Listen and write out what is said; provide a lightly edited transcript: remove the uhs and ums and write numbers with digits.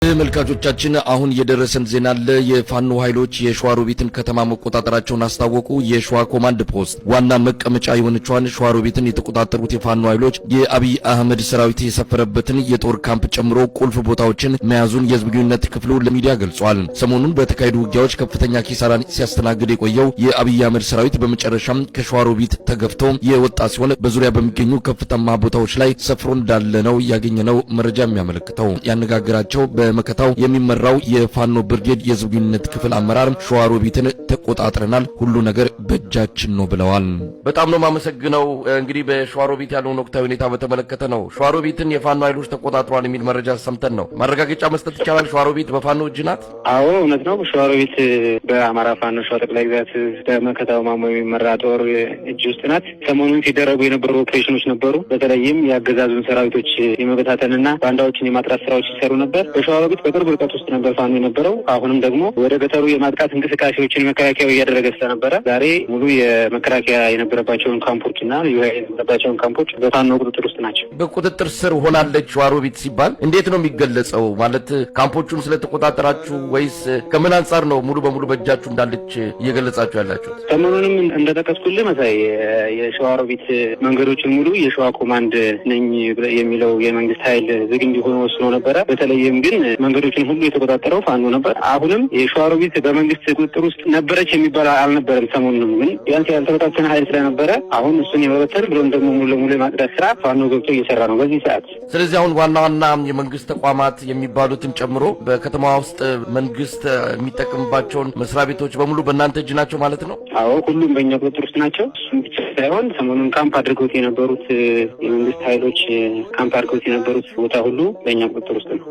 ተመልካቾቻችን አሁን የደረሰን ዜና አለ። የፋኖ ኃይሎች የሸዋሮቢትን ከተማ መቆጣጠራቸውን አስታወቁ። የሸዋ ኮማንድ ፖስት ዋና መቀመጫ የሆነችውን ሸዋሮቢትን የተቆጣጠሩት የፋኖ ኃይሎች የአብይ አህመድ ሰራዊት የሰፈረበትን የጦር ካምፕ ጨምሮ ቁልፍ ቦታዎችን መያዙን የህዝብ ግንኙነት ክፍሉ ለሚዲያ ገልጿል። ሰሞኑን በተካሄዱ ውጊያዎች ከፍተኛ ኪሳራን ሲያስተናግድ የቆየው የአብይ አህመድ ሰራዊት በመጨረሻም ከሸዋሮቢት ተገፍቶ የወጣ ሲሆን በዙሪያ በሚገኙ ከፍተኛ ቦታዎች ላይ ሰፍሮ እንዳለ ነው ያገኘነው መረጃ የሚያመለክተው። ያነጋገራቸው በመከታው የሚመራው የፋኖ ብርጌድ የህዝብ ግንኙነት ክፍል አመራር ሸዋሮቢትን ተቆጣጥረናል፣ ሁሉ ነገር በእጃችን ነው ብለዋል። በጣም ነው ማመሰግነው። እንግዲህ በሸዋሮቢት ያለውን ወቅታዊ ሁኔታ በተመለከተ ነው። ሸዋሮቢትን የፋኖ ኃይሎች ተቆጣጥሯል የሚል መረጃ ሰምተን ነው። ማረጋገጫ መስጠት ይቻላል? ሸዋሮቢት በፋኖ እጅ ናት? አዎ እውነት ነው። ሸዋሮቢት በአማራ ፋኖ ሸዋ ጠቅላይ ግዛት በመከታው ማሞ የሚመራ ጦር እጅ ውስጥ ናት። ሰሞኑን ሲደረጉ የነበሩ ኦፕሬሽኖች ነበሩ። በተለይም የአገዛዙን ሰራዊቶች የመበታተንና ባንዳዎችን የማጥራት ስራዎች ሲሰሩ ነበር። በሸዋሮቢት በቅርብ ርቀት ውስጥ ነበር ፋኖ የነበረው። አሁንም ደግሞ ወደ ገጠሩ የማጥቃት እንቅስቃሴዎችን መከላከያው እያደረገ ስለነበረ ዛሬ ሙሉ የመከላከያ የነበረባቸውን ካምፖችና የነበረባቸውን ካምፖች በፋኖ ቁጥጥር ውስጥ ናቸው። በቁጥጥር ስር ሆናለች ሸዋሮቢት ሲባል እንዴት ነው የሚገለጸው? ማለት ካምፖቹን ስለተቆጣጠራችሁ ወይስ ከምን አንጻር ነው ሙሉ በሙሉ በእጃችሁ እንዳለች እየገለጻችሁ ያላችሁት? ሰሞኑንም እንደጠቀስኩልህ መሳይ የሸዋሮቢት መንገዶችን ሙሉ የሸዋ ኮማንድ ነኝ የሚለው የመንግስት ኃይል ዝግ እንዲሆኑ ወስኖ ነበረ። በተለይም ግን መንገዶችን ሁሉ የተቆጣጠረው ፋኖ ነበር። አሁንም የሸዋሮቢት በመንግስት ቁጥጥር ውስጥ ነበረች የሚባል አልነበረም። ሰሞኑንም ግን ቢያንስ ያልተበታተነ ኃይል ስለነበረ አሁን እሱን የመበተን ብሎም ደግሞ ሙሉ ለሙሉ የማጽዳት ስራ ፋኖ ገብቶ እየሰራ ነው በዚህ ሰዓት። ስለዚህ አሁን ዋና ዋና የመንግስት ተቋማት የሚባሉትን ጨምሮ በከተማ ውስጥ መንግስት የሚጠቀምባቸውን መስሪያ ቤቶች በሙሉ በእናንተ እጅ ናቸው ማለት ነው? አዎ ሁሉም በእኛ ቁጥጥር ውስጥ ናቸው። እሱም ብቻ ሳይሆን ሰሞኑን ካምፕ አድርገውት የነበሩት የመንግስት ኃይሎች ካምፕ አድርገውት የነበሩት ቦታ ሁሉ በእኛ ቁጥጥር ውስጥ ነው።